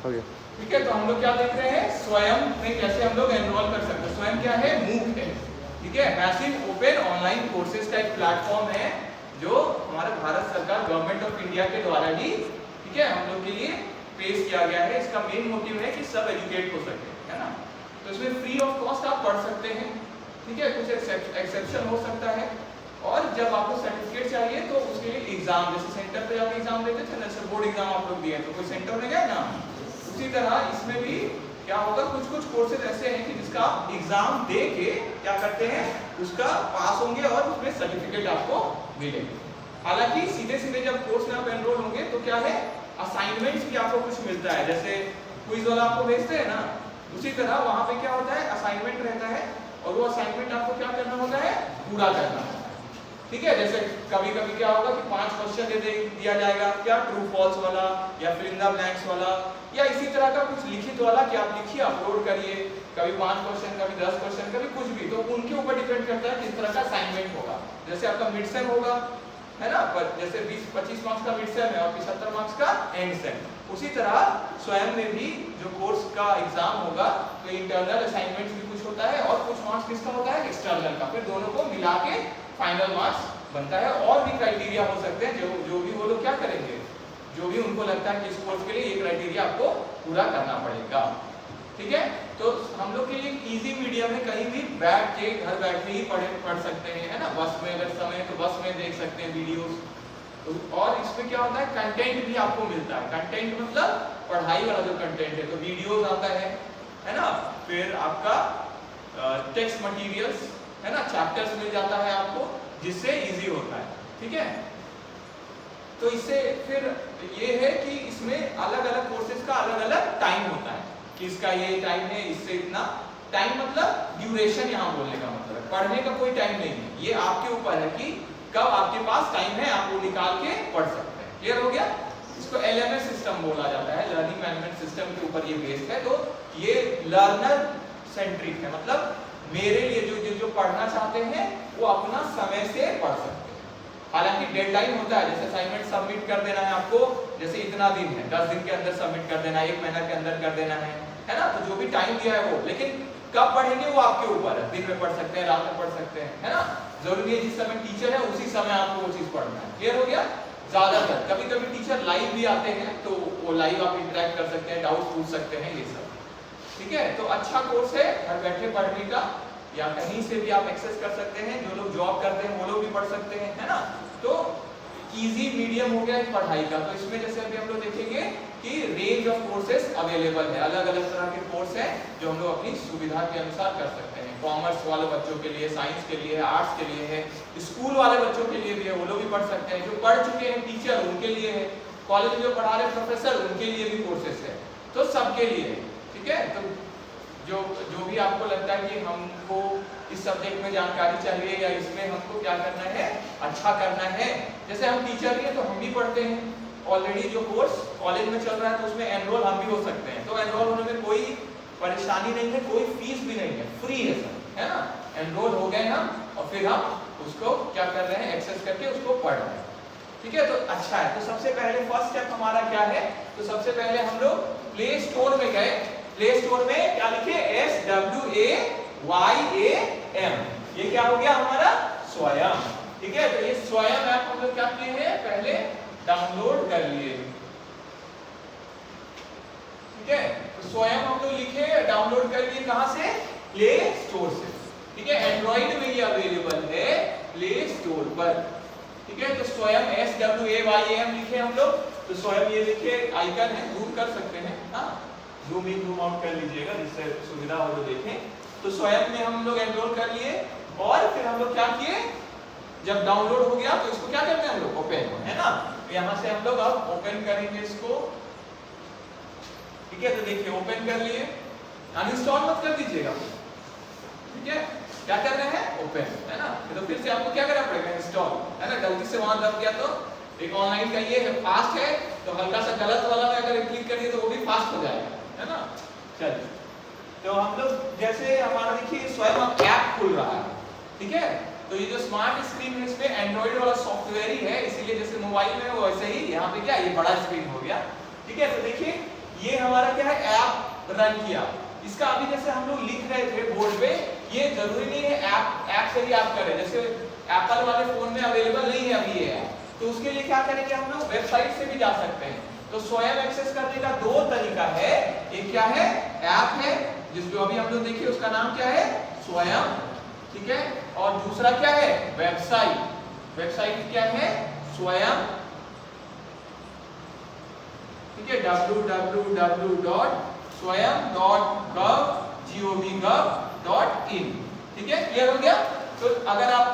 हो गया। ठीक है, तो हम लोग क्या देख रहे हैं, स्वयं में कैसे हम लोग एनरोल कर सकते हैं। स्वयं क्या है, मूक है। ठीक है, मैसिव ओपन ऑनलाइन कोर्सेज का एक प्लेटफॉर्म है जो हमारे भारत सरकार गवर्नमेंट ऑफ इंडिया के द्वारा ही, ठीक है, हम लोग के लिए पेश किया गया है। इसका मेन मोटिव है कि सब एजुकेट हो सके, है ना। तो इसमें फ्री ऑफ कॉस्ट आप पढ़ सकते हैं। ठीक है, कुछ एक्सेप्शन हो सकता है, और जब आपको सर्टिफिकेट चाहिए तो उसके लिए एग्जाम, जैसे सेंटर पे आप एग्जाम देते थे ना, जैसे बोर्ड एग्जाम आप लोग दिए तो कोई सेंटर में गया ना, उसी तरह इसमें भी क्या होगा, कुछ कुछ कोर्सेज ऐसे हैं कि जिसका आप एग्जाम दे के क्या करते हैं, उसका पास होंगे और उसमें सर्टिफिकेट आपको मिलेगा। हालांकि सीधे सीधे जब कोर्स में आप एनरोल होंगे तो क्या है, असाइनमेंट्स भी आपको कुछ मिलता है, जैसे क्विज वाला आपको भेजते हैं ना, उसी तरह वहां पे क्या होता है, असाइनमेंट रहता है, और वो असाइनमेंट आपको क्या करना होता है, पूरा करना होता है। ठीक है, जैसे कभी कभी क्या होगा कि 5 क्वेश्चन दिया जाएगा, क्या ट्रू फॉल्स वाला या फिर इन द ब्लैंक्स वाला, या इसी तरह का कुछ लिखित वाला कि आप लिखिए अपलोड करिए, कभी 5 क्वेश्चन, कभी 10 क्वेश्चन, कभी कुछ भी, तो उनके ऊपर डिपेंड करता है किस तरह का असाइनमेंट होगा। जैसे आपका मिड सेम होगा, है ना, पर जैसे 20-25 मार्क्स का मिड सेम है और 75 मार्क्स का एंड सेम, उसी तरह स्वयं में भी जो कोर्स का एग्जाम होगा तो इंटरनल असाइनमेंट भी कुछ होता है और कुछ मार्क्स किसका होता है, एक्सटर्नल का, फिर दोनों को मिला के फाइनल मार्क्स बनता है। और भी क्राइटेरिया हो सकते हैं जो भी वो लोग क्या करेंगे, जो भी उनको लगता है कि इस कोर्स के लिए ये क्राइटेरिया आपको पूरा करना पड़ेगा। ठीक है, तो हम लोग के लिए इजी मीडियम में कहीं भी बैठ के घर बैठे ही पढ़ सकते हैं, है ना। बस में अगर समय है तो बस में देख सकते हैं वीडियोस। तो और इसमें क्या होता है, कंटेंट भी आपको मिलता है। कंटेंट मतलब पढ़ाई वाला जो कंटेंट है, तो वीडियोस आता है ना, फिर आपका टेक्स्ट मटेरियल्स, है ना, चैप्टर्स मिल जाता है आपको, जिससे इजी होता है। ठीक है, तो इससे फिर ये है कि इसमें अलग अलग कोर्सेज का अलग अलग टाइम होता है कि इसका ये टाइम है, इससे इतना टाइम, मतलब ड्यूरेशन यहाँ बोलने का मतलब है, पढ़ने का कोई टाइम नहीं है, ये आपके ऊपर है कि कब आपके पास टाइम है, आप वो निकाल के पढ़ सकते हैं। क्लियर हो गया। इसको LMS सिस्टम बोला जाता है, लर्निंग मैनेजमेंट सिस्टम के ऊपर ये बेस्ड है। तो ये लर्नर सेंट्रिक है, मतलब मेरे लिए जो पढ़ना चाहते हैं वो अपना समय से पढ़ सकते हैं। हालांकि डेडलाइन होता है, जैसे असाइनमेंट सबमिट कर देना है आपको, जैसे इतना दिन है, 10 दिन के अंदर सबमिट कर देना है, 1 महीना के अंदर कर देना है ना, तो जो भी टाइम दिया है वो, लेकिन कब पढ़ेंगे वो आपके ऊपर है, दिन में पढ़ सकते हैं, रात में पढ़ सकते हैं, है ना। जरूरी है जिस समय टीचर है उसी समय आपको वो चीज पढ़ना है। क्लियर हो गया। ज्यादातर कभी कभी टीचर लाइव भी आते हैं तो वो लाइव आप इंटरेक्ट कर सकते हैं, डाउट पूछ सकते हैं, ये सब। ठीक है, तो अच्छा कोर्स है घर बैठे पढ़ने का, या कहीं से भी आप एक्सेस कर सकते हैं, जो लोग जॉब करते हैं वो लोग भी पढ़ सकते हैं, है ना। तो इजी मीडियम हो गया पढ़ाई का। तो इसमें जैसे अभी हम लोग देखेंगे कि रेंज ऑफ कोर्सेज अवेलेबल है, अलग अलग तरह के कोर्स हैं जो हम लोग अपनी सुविधा के अनुसार कर सकते हैं। कॉमर्स वाले बच्चों के लिए, साइंस के लिए, आर्ट्स के लिए है, स्कूल वाले बच्चों के लिए भी है, वो लोग भी पढ़ सकते हैं, जो पढ़ चुके हैं टीचर उनके लिए है, कॉलेज में जो पढ़ा रहे प्रोफेसर उनके लिए भी कोर्सेज है, तो सबके लिए है। ठीक है, तो जो भी आपको लगता है कि हमको इस सब्जेक्ट में जानकारी चाहिए या इसमें हमको क्या करना है, अच्छा करना है, जैसे हम टीचर ही हैं तो हम भी पढ़ते हैं, ऑलरेडी जो कोर्स कॉलेज में चल रहा है तो उसमें एनरोल हम भी हो सकते हैं, तो एनरोल होने में कोई परेशानी नहीं है, कोई फीस भी नहीं है, फ्री है सर, है ना। एनरोल हो गए हम और फिर हम उसको क्या कर रहे हैं, एक्सेस करके उसको पढ़ रहे हैं। ठीक है, तो अच्छा है। तो सबसे पहले फर्स्ट स्टेप हमारा क्या है, तो सबसे पहले हम लोग प्ले स्टोर में गए, प्ले स्टोर में क्या लिखे, SWAYAM, ये क्या हो गया हमारा, स्वयं। ठीक है, तो ये स्वयं ऐप हम लोग क्या किए हैं, पहले डाउनलोड कर लिए। ठीक है, तो स्वयं हम लोग लिखे, डाउनलोड कर लिए, कहां से, प्ले स्टोर से। ठीक है, एंड्रॉइड में ये अवेलेबल है प्ले स्टोर पर। ठीक है, तो स्वयं SWAYAM लिखे हम लोग, तो स्वयं ये लिखे, आइकन है, जूम कर सकते हैं, हाँ, जूम इन जूम आउट कर लीजिएगा जिससे सुविधा हो तो देखें। तो स्वयं में हम लोग एनरोल कर लिए और फिर हम लोग क्या किए, जब डाउनलोड हो गया तो इसको क्या करते हैं हम लोग, ओपन, है ना। तो यहाँ से हम लोग अब ओपन करेंगे इसको। ठीक है, तो देखिए ओपन कर लिए, अनइंस्टॉल मत कर दीजिएगा। ठीक है, क्या कर रहे हैं, ओपन, है ना। तो फिर से आपको क्या करना पड़ेगा, इंस्टॉल, है ना। गलती से वहां दब गया तो एक ऑनलाइन का ये है, फास्ट है, तो हल्का सा गलत वाला में अगर क्लिक करिए तो वो भी फास्ट हो जाएगा, है ना। चलिए, तो हम लोग जैसे हमारा देखिए स्वयं अब ऐप खुल रहा है। ठीक है, तो ये जो स्मार्ट स्क्रीन है इसमें एंड्रॉइड वाला सॉफ्टवेयर ही है, इसीलिए जैसे मोबाइल में वैसे ही यहाँ पे क्या ये बड़ा स्क्रीन हो गया। ठीक है, तो देखिए ये हमारा क्या क्या है, ऐप रन किया। इसका अभी जैसे हम लोग लिख रहे थे बोर्ड पे, ये जरूरी नहीं है ऐप से ही आप करें। जैसे एप्पल वाले फोन में अवेलेबल नहीं है अभी ये ऐप, तो उसके लिए क्या करेंगे हम लोग, वेबसाइट से भी जा सकते हैं। तो स्वयं एक्सेस करने का दो तरीका है, एक क्या है, ऐप है जिसको अभी हम लोग देखिए उसका नाम क्या है, स्वयं, ठीक है, और दूसरा क्या है, वेबसाइट। वेबसाइट क्या है, स्वयं, ठीक है, www.swayam.gov.in, ठीक है, क्लियर हो गया। तो अगर आप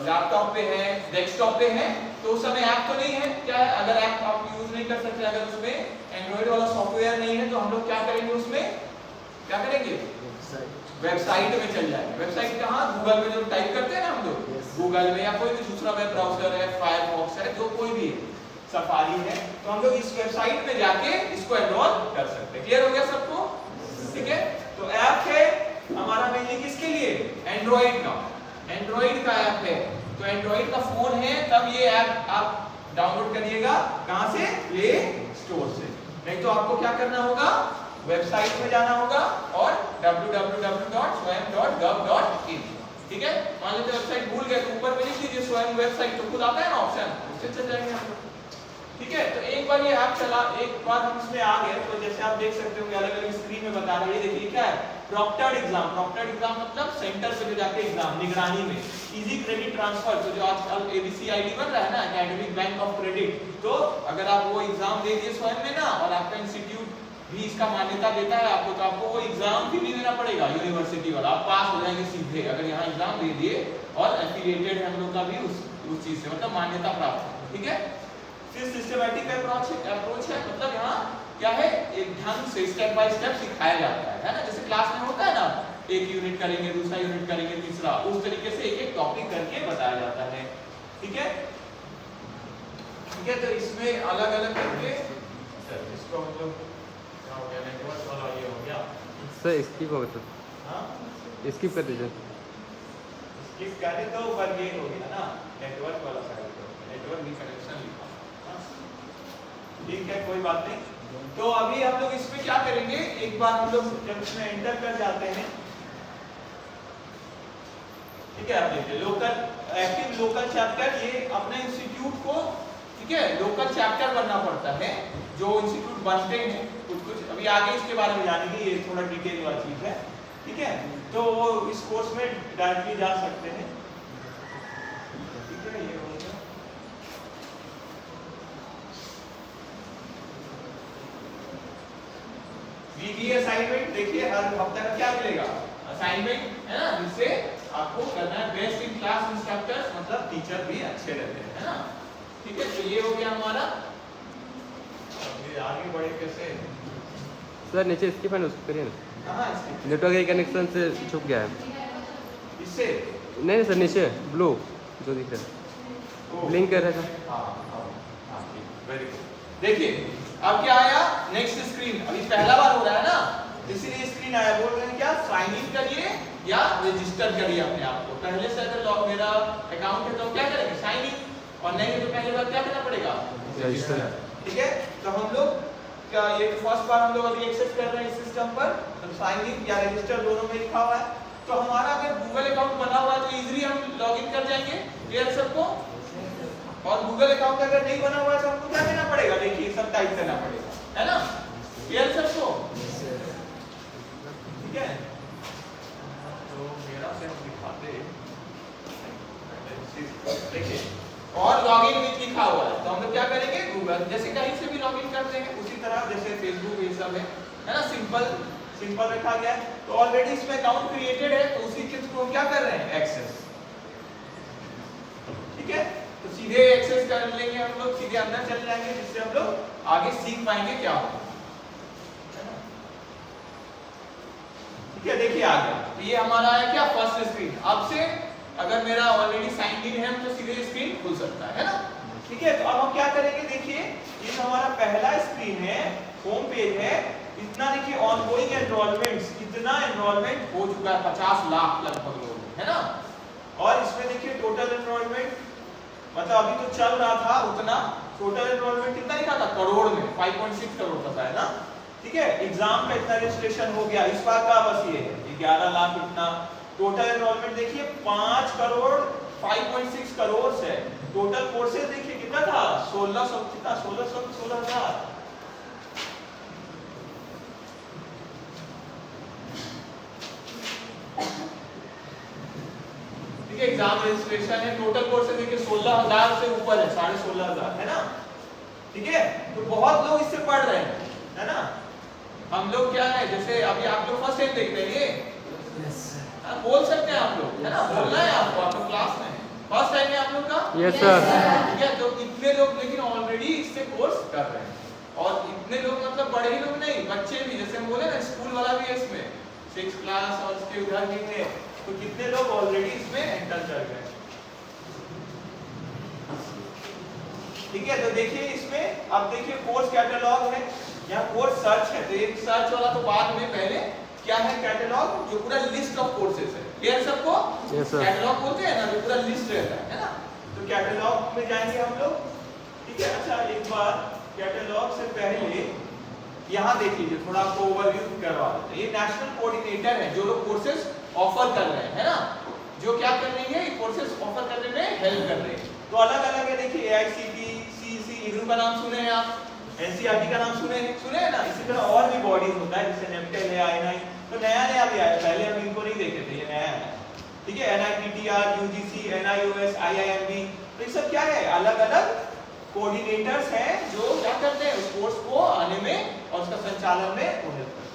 लैपटॉप पे हैं, डेस्कटॉप पे हैं, तो उस समय ऐप तो नहीं है, क्या है, अगर ऐप आप यूज नहीं कर सकते, अगर उसमें एंड्रॉइड वाला सॉफ्टवेयर नहीं है, तो हम लोग क्या करेंगे, उसमें क्या करेंगे, वेबसाइट में चल जाएंगे। वेबसाइट कहाँ, गूगल में जो टाइप करते हैं ना हम लोग, गूगल में या कोई भी दूसरा वेब ब्राउजर है, फायरफॉक्स है, जो कोई भी है, सफारी है, तो हम लोग इस वेबसाइट में जाके इसको एनरोल कर सकते हैं। क्लियर हो गया सबको, ठीक है। तो ऐप है हमारा मेनली किसके लिए, एंड्रॉइड का, एंड्रॉइड का ऐप है। तो एंड्रॉइड का फोन है तब ये ऐप आप डाउनलोड करिएगा, कहां से, प्ले स्टोर से। नहीं तो आपको क्या करना होगा, वेबसाइट में जाना होगा और www.swayam.gov.in, ठीक है। मान लीजिए वेबसाइट भूल गए तो ऊपर में लिख दीजिए स्वयं वेबसाइट, तो खुद आता है ना ऑप्शन, उससे चल जाएंगे हम लोग, ठीक है। तो एक बार ये ऐप चला, एक बार हम इसमें आ गए, तो जैसे आप देख सकते होंगे अलग अलग स्क्रीन में बता रहे हैं, ये देखिए क्या है, प्रॉक्टर्ड एग्जाम। प्रॉक्टर्ड एग्जाम मतलब सेंटर पे जाके एग्जाम, निगरानी में। इजी क्रेडिट ट्रांसफर, तो जो आजकल ABCID बन रहा है ना, एकेडमिक बैंक ऑफ क्रेडिट, तो अगर आप वो एग्जाम दे दिए स्वयं में ना, और आपका इंस्टीट्यूट भी इसका मान्यता देता है आपको, तो आपको वो एग्जाम भी नहीं देना पड़ेगा यूनिवर्सिटी वाला, आप पास हो जाएंगे सीधे, अगर यहाँ एग्जाम दे दिए और एफिलिएटेड है हम लोग का भी उस चीज से, मतलब मान्यता प्राप्त, ठीक है। फिर सिस्टमैटिक अप्रोच है, मतलब यहाँ क्या है, एक ढंग से स्टेप बाय स्टेप सिखाया जाता है ना, जैसे क्लास में होता है ना, एक यूनिट करेंगे, दूसरा यूनिट करेंगे, तीसरा, उस तरीके से एक एक टॉपिक करके बताया जाता है, ठीक है, ठीक है। तो इसमें अलग अलग करके इसको हम लोग क्या हो गया, नेटवर्क वाला ये हो गया सर, स्किप हो गया, हाँ स्किप कर दीजिए, स्किप करें तो पर ये हो गया ना, नेटवर्क वाला साइड, नेटवर्क भी कनेक्शन लिखा, ठीक है, कोई बात नहीं। तो अभी हम लोग इसमें क्या करेंगे, एक बार हम लोग जब इसमें एंटर कर जाते हैं, ठीक है, आप देखिए लोकल एक्टिव लोकल चैप्टर, ये अपने इंस्टीट्यूट को, ठीक है, लोकल चैप्टर बनना पड़ता है, जो इंस्टीट्यूट बनते हैं कुछ कुछ, अभी आगे इसके बारे में जानेंगे, ये थोड़ा डिटेल वाली चीज है, ठीक है। तो वो इस कोर्स में डायरेक्टली जा सकते हैं, ठीक है, ये हो गया। वीकली असाइनमेंट देखिए, हर हफ्ते का क्या मिलेगा, असाइनमेंट है ना, जिससे आपको करना है बेस्ट इन क्लास इंस्ट्रक्टर्स, मतलब टीचर भी अच्छे रहते हैं, है ना, ठीक है। तो ये हो गया हमारा, अभी आगे बढ़े कैसे, सर नीचे स्किप है ना, उसको करिए ना, हां नेटवर्क के कनेक्शन से छुप गया है, इससे नहीं सर, नीचे ब्लू जो दिख रहा है, ब्लिंक कर रहा था, हां ठीक, वेरी गुड। देखिए अब क्या आया, नेक्स्ट स्क्रीन, अभी पहला बार हो रहा है ना, इसीलिए स्क्रीन आया, बोल रहे हैं क्या, साइन इन करिए या रजिस्टर करिए अपने आप को। पहले से अगर मेरा अकाउंट है तो क्या करेंगे, साइन इन, और नहीं है तो पहले बार क्या करना पड़ेगा, रजिस्टर, ठीक है। तो हम लोग क्या, ये फर्स्ट बार हम लोग अभी एक्सेस कर रहे हैं इस सिस्टम पर, तो साइन इन या रजिस्टर दोनों में लिखा हुआ है। तो हमारा अगर गूगल अकाउंट बना हुआ है तो इजीली हम लॉगिन कर जाएंगे, क्लियर सबको। और गूगल अकाउंट अगर नहीं बना हुआ है तो हमको क्या करना पड़ेगा, देखिए सब टाइप करना पड़ेगा, है ना, क्लियर सबको, ठीक है। तो मेरा से हम दिखाते, देखिए, और लॉगिन विथ लिखा हुआ है, तो हम लोग क्या करेंगे, गूगल जैसे कहीं से भी लॉगिन करते हैं उसी तरह, जैसे फेसबुक ये सब है ना, सिंपल रखा गया है। तो ऑलरेडी इसमें अकाउंट क्रिएटेड है, तो उसी चीज को हम क्या कर रहे हैं, एक्सेस, ठीक है। तो सीधे एक्सेस कर लेंगे हम लोग, सीधे अंदर चले जाएंगे, जिससे हम लोग आगे सीख पाएंगे क्या होगा, ठीक है। देखिए आ गया, तो ये हमारा है क्या, फर्स्ट स्क्रीन। अब से अगर मेरा ऑलरेडी साइन इन है तो सीधे स्क्रीन खुल सकता है ना, ठीक है। तो अब हम क्या करेंगे, देखिए ये हमारा पहला स्क्रीन है, होम पेज है, इतना देखिए ऑनगोइंग एनरोलमेंट्स, इतना एनरोलमेंट हो चुका है, 50 लाख लगभग लोग, है ना। और इसमें देखिए टोटल एनरोलमेंट, मतलब अभी तो चल रहा था उतना, टोटल एनरोलमेंट कितना लिखा था, करोड़ में 5.6 करोड़ का है ना, ठीक है, एग्जाम का इतना रजिस्ट्रेशन हो गया, इस बार का बस ये 11 लाख इतना। टोटल एनरोलमेंट देखिए 5 करोड़ 5.6 करोड़ है। टोटल कोर्सेज देखिए कितना था, 1600 कितना, 16,000। ठीक है, एग्जाम रजिस्ट्रेशन है, टोटल कोर्सेज देखिए 16,000 से ऊपर है, 16,500 है ना। ठीक है, तो बहुत लोग इससे पढ़ रहे हैं, है ना। हम लोग क्या है, जैसे अभी आप लोग फर्स्ट टाइम देख रहे हैं ये, बोल सकते हैं आप लोग, है ना, बोलना है आपको, आप लोग क्लास में फर्स्ट टाइम है आप लोग का। Yes sir. ठीक है, तो इतने लोग लेकिन ऑलरेडी इससे कोर्स कर रहे हैं, और इतने लोग मतलब बड़े ही लोग नहीं, बच्चे भी, जैसे हम बोले ना स्कूल वाला भी है इसमें, 6th क्लास और उसके उधर भी है, तो कितने लोग ऑलरेडी इसमें एंटर कर गए। ठीक है, तो देखिए इसमें अब देखिए कोर्स कैटलॉग है, यहाँ कोर्स सर्च है, तो एक सर्च वाला तो बाद में, पहले क्या है कैटलॉग, जो पूरा लिस्ट ऑफ कोर्सेज है। क्लियर सबको? Yes sir. कैटलॉग बोलते हैं ना, जो पूरा लिस्ट रहता है ना, तो कैटलॉग में जाएंगे हम लोग। ठीक है, अच्छा एक बार कैटलॉग से पहले यहाँ देख लीजिए, थोड़ा आपको ओवरव्यू करवा देते हैं। ये नेशनल कोऑर्डिनेटर है, जो लोग कोर्सेज ऑफर कर रहे हैं, है ना, जो क्या कर रही है, ये कोर्सेज ऑफर करने में हेल्प कर रहे हैं। तो अलग अलग है, देखिए AICTE, CEC, इग्नू का नाम सुने हैं आप, NCERT का नाम सुने हैं ना। इसी तरह और भी बॉडीज होता है, जैसे NAPTEL है, INI, तो नया भी आया, पहले हम इनको नहीं देखे थे, ये नया है। ठीक है, NITTR, UGC, NIOS, IIMB, तो ये सब क्या है, अलग अलग कोऑर्डिनेटर्स हैं जो क्या करते हैं उस कोर्स को आने में और उसका संचालन में हेल्प करते हैं।